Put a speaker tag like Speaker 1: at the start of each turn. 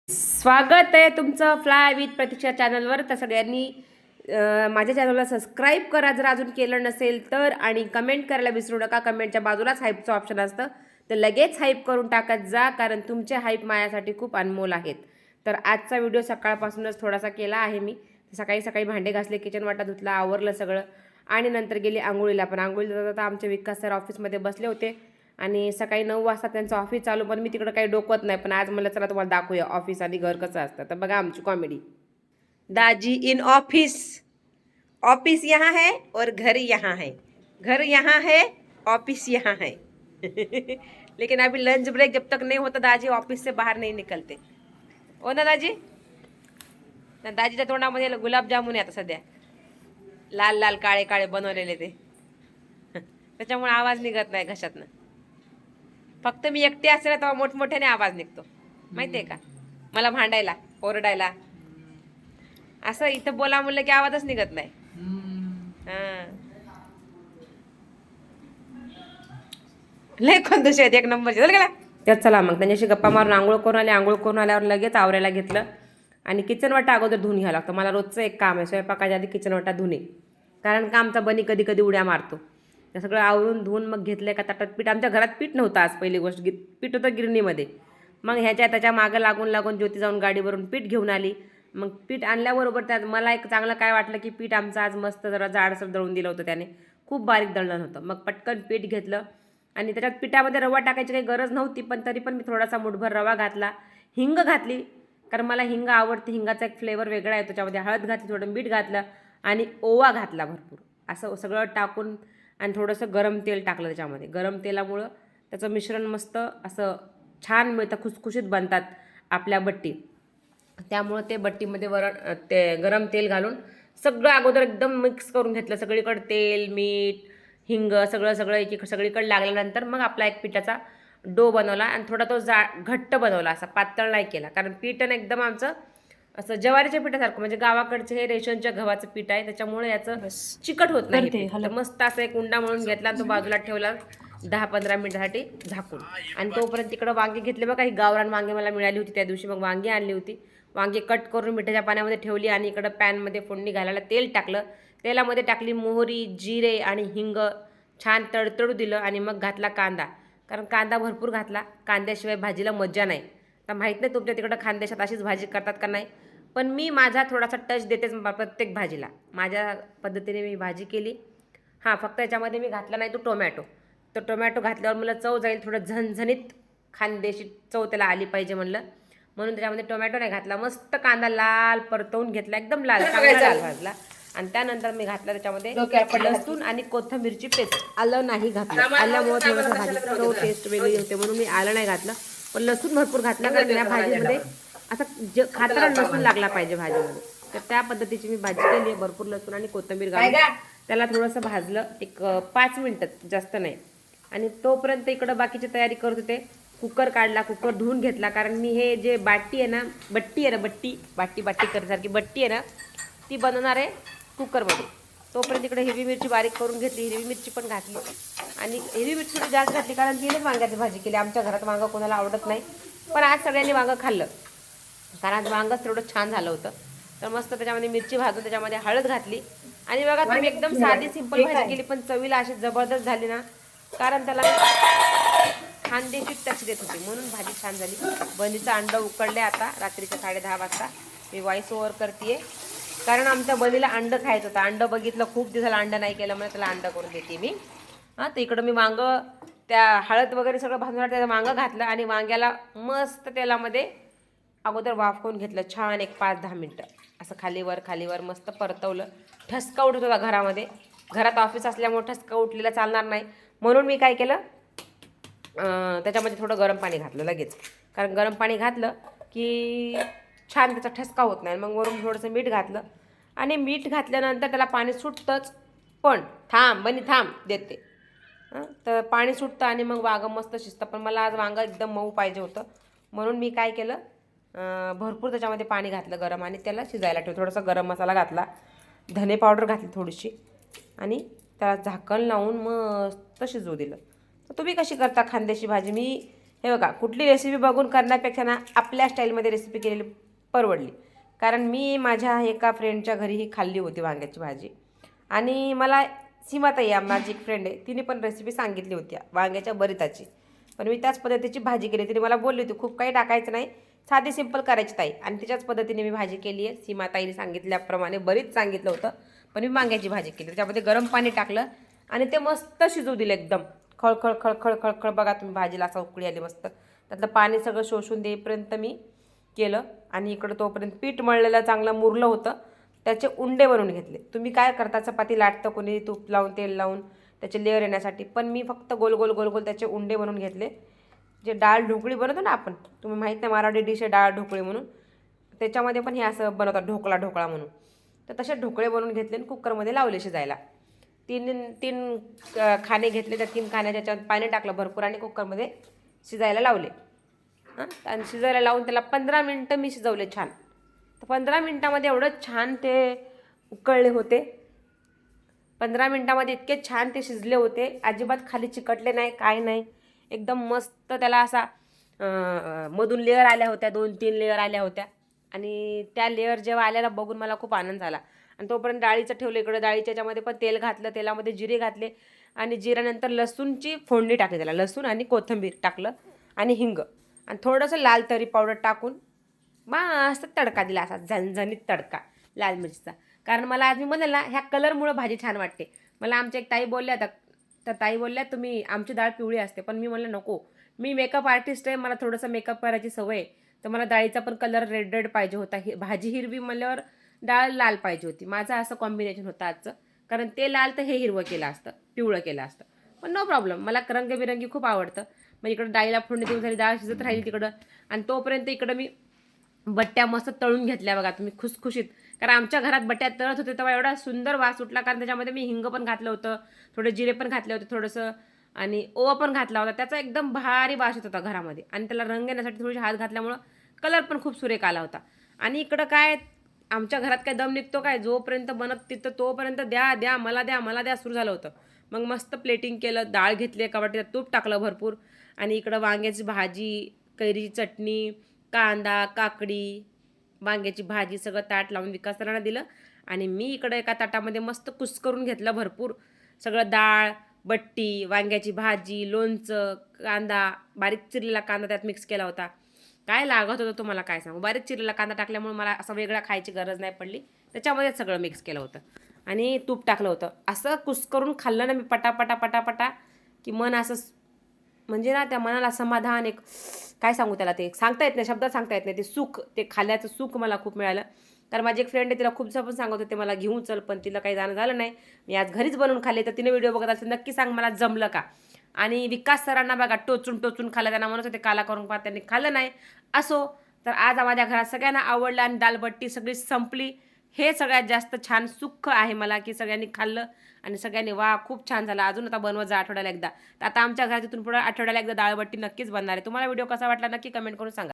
Speaker 1: स्वागत आहे तुमचं फ्लाय विथ प्रतीक्षा चॅनलवर. तर सगळ्यांनी माझ्या चॅनलला सबस्क्राईब करा जर अजून केलं नसेल तर, आणि कमेंट करायला विसरू नका. कमेंटच्या बाजूलाच हाईपचं ऑप्शन असतं, तर लगेच हाईप करून टाकत जा, कारण तुमचे हाईप माझ्यासाठी खूप अनमोल आहेत. तर आजचा व्हिडिओ सकाळपासूनच थोडासा केला आहे मी. सकाळी सकाळी भांडे घासले, किचन वाटा धुतला, आवरलं सगळं, आणि नंतर गेली आंघोळीला. पण आंघोळीला जाता आमचे विकास सर ऑफिसमध्ये बसले होते आणि सकाळी 9 वाजता त्यांचं ऑफिस चालू, पण मी तिकडं काही डोकवत नाही. पण आज मला चला तुम्हाला दाखवूया ऑफिस आणि घर कसं असतं. तर बघा आमची comedy. Daji in office. Office यहाँ है और घर यहाँ है, घर यहाँ है, ऑफिस यहाँ है. लेकिन अभी लंच ब्रेक जब तक नहीं होता दाजी ऑफिस से बाहर नहीं निकलते. हो ना दाजी? दाजीच्या तोंडामध्ये गुलाबजामुन आहे आता सध्या, लाल लाल काळे काळे बनवलेले ते. त्याच्यामुळे आवाज निघत नाही घशातनं. फक्त मी एकटी असेल तेव्हा मोठमोठ्याने आवाज निघतो, माहितीये का? मला भांडायला, ओरडायला, असं इथं बोला म्हणलं की आवाजच निघत नाही. लय कंदूश आहेत एक नंबरचे. चल गेला त्यात. चला मग त्यांच्याशी गप्पा मारून आंघोळ करून आले. आंघोळ करून आल्यावर लगेच आवरायला घेतलं आणि किचन वाटा अगोदर धुवून घ्यावं लागतं. मला रोजचं एक काम आहे स्वयंपाकाच्या आधी किचन वाटा धुणे, कारण का आमचा बनी कधी कधी उड्या मारतो. ते सगळं आवरून धुवून मग घेतलं एका ताटात पीठ. आमच्या घरात पीठ नव्हतं आज, पहिली गोष्ट पीठ होतं गिरणीमध्ये. मग ह्याच्या त्याच्या मागं लागून लागून ज्योती जाऊन गाडीवरून पीठ घेऊन आली. मग पीठ आणल्याबरोबर त्यात मला एक चांगलं काय वाटलं की पीठ आमचं आज मस्त जरा जाडसर दळून दिलं होतं त्याने, खूप बारीक दळण होतं. मग पटकन पीठ घेतलं आणि त्याच्यात पिठामध्ये रवा टाकायची काही गरज नव्हती, पण तरी पण मी थोडासा मुठभर रवा घातला. हिंग घातली, कारण मला हिंग आवडते. हिंगाचा एक फ्लेवर वेगळा आहे. त्याच्यामध्ये हळद घातली, थोडं मीठ घातलं आणि ओवा घातला भरपूर. असं सगळं टाकून आणि थोडंसं गरम तेल टाकलं त्याच्यामध्ये. गरम तेलामुळं त्याचं मिश्रण मस्त असं छान मिळतं, खुसखुशीत बनतात आपल्या बट्टी. त्यामुळं ते बट्टीमध्ये ते गरम तेल घालून सगळं अगोदर एकदम मिक्स करून घेतलं. सगळीकडे तेल, मीठ, हिंग सगळं सगळं सगळीकडे लागल्यानंतर मग आपला एक पिठाचा डो बनवला आणि थोडा तो घट्ट बनवला, असा पातळ नाही केला. कारण पीठ एकदम आमचं असं ज्वारीच्या पिठासारखं, म्हणजे गावाकडचे हे रेशनच्या गव्हाचं पीठ आहे, त्याच्यामुळे याचं चिकट होत नाही. मस्त असं एक उंडा म्हणून घेतला, तो बाजूला ठेवला 10-15 मिनिटासाठी झाकून. आणि तोपर्यंत तिकडं वांगी घेतले बघा. ही गावरान वांगी मला मिळाली होती त्या दिवशी, मग वांगी आणली होती. वांगी कट करून मिठाच्या पाण्यामध्ये ठेवली आणि इकडं पॅनमध्ये फोडणी घालायला तेल टाकलं. तेलामध्ये टाकली मोहरी, जिरे आणि हिंग, छान तडतडू दिलं आणि मग घातला कांदा. कारण कांदा भरपूर घातला, कांद्याशिवाय भाजीला मज्जा नाही. तर माहीत नाही तुमच्या तिकडं खानदेशात अशीच भाजी करतात का नाही, पण मी माझा थोडासा टच देतेच प्रत्येक भाजीला. माझ्या पद्धतीने मी भाजी केली. हां, फक्त याच्यामध्ये मी घातला नाही तो टोमॅटो. तो टोमॅटो घातल्यावर मला चव जाईल, थोडं झणझणीत खानदेशी चव त्याला आली पाहिजे म्हणलं, म्हणून त्याच्यामध्ये टोमॅटो नाही घातला. मस्त कांदा लाल परतवून घेतला, एकदम लाल, चांगला लाल भाजला. आणि त्यानंतर मी घातला त्याच्यामध्ये लसूण आणि कोथिंबीरची पेस्ट. आलं नाही घातलं, आल्यामुळे थोडंसं भाजीची चव टेस्ट वेगळी होते, म्हणून मी आलं नाही घातलं. पण लसूण भरपूर घातला, कारण या भाजीमध्ये असं खाताना लसूण लागला पाहिजे भाजीमध्ये. तर त्या पद्धतीची मी भाजी केली आहे. भरपूर लसूण आणि कोथिंबीर घालून त्याला थोडंसं भाजलं एक 5 मिनिटात, जास्त नाही. आणि तोपर्यंत इकडं बाकीची तयारी करत होते. कुकर काढला, कुकर धुवून घेतला, कारण मी हे जे बट्टी आहे ना, बाटी करण्यासारखी बट्टी आहे ना, ती बनवणार आहे कुकरमध्ये. तोपर्यंत इकडे हिरवी मिरची बारीक करून घेतली, हिरवी मिरची पण घातली. आणि हिरवी मिरची थोडी जास्त घातली, कारण तिनेच वांग्याची भाजी केली. आमच्या घरात वांगं कोणाला आवडत नाही, पण आज सगळ्यांनी वांगं खाल्लं, कारण आज वांगंच तेवढं छान झालं होतं. तर मस्त त्याच्यामध्ये मिरची भाजून त्याच्यामध्ये हळद घातली. आणि बघा तुम्ही एकदम साधी सिंपल भाजी केली, पण चवीला अशी जबरदस्त झाली ना, कारण त्याला खानदेशी टच देत होती, म्हणून भाजी छान झाली. बनीचं अंडं उकडले आता रात्रीच्या 10:30 वाजता. मी व्हॉइस ओव्हर करते, कारण आमच्या बनीला अंडं खायचं होतं. अंडं बघितलं, खूप दिवसाला अंडं नाही केलं, म्हणजे त्याला अंडं करून देते मी. हां, तर इकडं मी वांगं त्या हळद वगैरे सगळं भाजून त्याचं वांगं घातलं आणि वांग्याला मस्त तेलामध्ये अगोदर वाफवून घेतलं छान, एक 5-10 मिनटं असं खालीवर मस्त परतवलं. ठसका उठत होता घरामध्ये. घरात ऑफिस असल्यामुळे ठसका उठलेला चालणार नाही, म्हणून मी काय केलं, त्याच्यामध्ये थोडं गरम पाणी घातलं लगेच, कारण गरम पाणी घातलं की छान त्याचा ठसका होत नाही. मग वरून थोडंसं मीठ घातलं आणि मीठ घातल्यानंतर त्याला पाणी सुटतंच, पण थांब देते. तर पाणी सुटतं आणि मग वांगं मस्त शिजतं. पण मला आज वांगं एकदम मऊ पाहिजे होतं, म्हणून मी काय केलं, भरपूर त्याच्यामध्ये पाणी घातलं गरम आणि त्याला शिजायला ठेवलं. थोडासा गरम मसाला घातला, धने पावडर घातली थोडीशी, आणि त्याला झाकण लावून मस्त शिजवू दिलं. तर तुम्ही कशी करता खानदेशी भाजी? मी हे बघा, कुठली रेसिपी बघून करण्यापेक्षा ना आपल्या स्टाईलमध्ये रेसिपी केलेली परवडली. कारण मी माझ्या एका फ्रेंडच्या घरी ही खाल्ली होती वांग्याची भाजी. आणि मला सीमाताई माझी एक फ्रेंड आहे, तिने पण रेसिपी सांगितली होती वांग्याच्या भरीताची. पण मी त्याच पद्धतीची भाजी केली. तिने मला बोलली होती खूप काही टाकायचं नाही, साधी सिंपल करायची ताई. आणि त्याच्याच पद्धतीने मी भाजी केली आहे. सीमाताईने सांगितल्याप्रमाणे बरीच सांगितलं होतं, पण मी वांग्याची भाजी केली. त्याच्यामध्ये गरम पाणी टाकलं आणि ते मस्त शिजवू दिलं एकदम खळखळ खळखळ खळखळ. बघा तुम्ही, भाजीला असा उकळी आली मस्त. त्यातलं पाणी सगळं शोषून देईपर्यंत मी केलं. आणि इकडं तोपर्यंत पीठ मळलेलं चांगलं मुरलं होतं, त्याचे उंडे बनवून घेतले. तुम्ही काय करता, चपाती लाटतं कोणी तूप लावून तेल लावून त्याचे लेअर येण्यासाठी, पण मी फक्त गोल गोल गोल गोल त्याचे उंडे बनवून घेतले. जे डाळ ढोकळी बनवतो ना आपण, तुम्ही माहीत नाही मराठी डिश आहे डाळ ढोकळी म्हणून, त्याच्यामध्ये पण हे असं बनवतात ढोकळा ढोकळा म्हणून. तर तसे ढोकळे बनवून घेतले आणि कुकरमध्ये लावले शिजायला. तीन तीन खाणे घेतले, त्या 3 खाण्या त्याच्यात पाणी टाकलं भरपूर आणि कुकरमध्ये शिजायला लावले. आणि शिजायला लावून त्याला 15 मिनटं मी शिजवले छान. तर 15 मिनटामध्ये एवढं छान ते उकळले होते. 15 मिनटामध्ये इतके छान ते शिजले होते, अजिबात खाली चिकटले नाही, काय नाही. एकदम मस्त त्याला असा मधून लेअर आल्या होत्या, 2-3 लेअर आल्या होत्या. आणि त्या लेअर जेव्हा आल्याला बघून मला खूप आनंद झाला. आणि तोपर्यंत डाळीचं ठेवलं इकडं. डाळीच्या याच्यामध्ये पण तेल घातलं, तेलामध्ये जिरे घातले आणि जिऱ्यानंतर लसूणची फोडणी टाकली. त्याला लसूण आणि कोथिंबीर टाकलं आणि हिंग आणि थोडंसं लाल तरी पावडर टाकून मस्त तडका दिला, असा झणझणीत तडका लाल मिरचीचा. कारण मला आज मी म्हणेल ना, ह्या कलरमुळं भाजी छान वाटते. मला आमच्या एक ताई बोलल्या होत्या, तर ताई बोलल्या तुम्ही आमची डाळ पिवळी असते, पण मी म्हणलं नको, मी मेकअप आर्टिस्ट आहे, मला थोडंसं मेकअप करायची सवय आहे. तर मला डाळीचा पण कलर रेड रेड पाहिजे होता. भाजी हिरवी म्हणल्यावर डाळ लाल पाहिजे होती. माझं असं कॉम्बिनेशन होतं आजचं. कारण ते लाल तर हे हिरवं केलं असतं, पिवळं केलं असतं. पण नो प्रॉब्लेम, मला रंगबिरंगी खूप आवडतं. मग इकडं डाळीला फोडणी देऊन झाली, डाळ शिजत राहिली तिकडं. आणि तोपर्यंत इकडं मी बट्ट्या मस्त तळून घेतल्या बघा तुम्ही, खुसखुशीत. कारण आमच्या घरात बट्ट्या तळत होते तेव्हा एवढा सुंदर वास उठला, कारण त्याच्यामध्ये मी हिंग पण घातलं होतं, थोडे जिरे पण घातले होते थोडंसं, आणि ओवा पण घातला होता. त्याचा एकदम भारी वास येत होता घरामध्ये. आणि त्याला रंग येण्यासाठी थोडीशी हात घातल्यामुळं कलर पण खूप सुरेख आला होता. आणि इकडं काय, आमच्या घरात काय दम निघतो काय, जोपर्यंत बनत तिथं तोपर्यंत द्या द्या मला द्या मला द्या सुरू झालं होतं. मग मस्त प्लेटिंग केलं, डाळ घेतली एका वाटीत, तूप टाकलं भरपूर. आणि इकडं वांग्याची भाजी, कैरीची चटणी, कांदा, काकडी, वांग्याची भाजी सगळं ताट लावून विकासरांना दिलं. आणि मी इकडं एका ताटामध्ये मस्त कुस्करून घेतलं भरपूर सगळं, डाळ, बट्टी, वांग्याची भाजी, लोणचं, कांदा, बारीक चिरलेला कांदा त्यात मिक्स केला होता. काय लागत होतं तुम्हाला काय सांगू, बारीक चिरलेला कांदा टाकल्यामुळे मला असं वेगळा खायची गरज नाही पडली. त्याच्यामध्येच सगळं मिक्स केलं होतं आणि तूप टाकलं होतं. असं कुस्करून खाल्लं ना मी पटापटा पटापटा, की मन असं म्हणजे ना त्या मनाला समाधान, एक काय सांगू त्याला, ते सांगता येत नाही, शब्दात सांगता येत नाही. ते सुख, ते खाल्ल्याचं सुख मला खूप मिळालं. कारण माझी एक फ्रेंड आहे, तिला खूप पण सांगत होते मला घेऊन चल, पण तिला काही जाणं झालं नाही. मी आज घरीच बनवून खाल्ले. तर तिने व्हिडिओ बघत असेल, नक्की सांग मला जमलं का. आणि विकास सरांना बघा टोचून टोचून खाल्लं, त्यांना म्हणत होते काला करून पहा, त्यांनी खाल्लं नाही. असो, तर आज माझ्या घरात सगळ्यांना आवडलं आणि दालबट्टी सगळी संपली. हे सगळ्यात जास्त छान सुख आहे मला, की सगळ्यांनी खाल्लं आणि सगळ्यांनी वा खूप छान झालं. अजून आता बनवत जा आठवड्याला एकदा. तर आता आमच्या घरात इथून पुढे आठवड्याला एकदा दाळबट्टी नक्कीच बनणार आहे. तुम्हाला व्हिडिओ कसा वाटला नक्की कमेंट करून सांगा.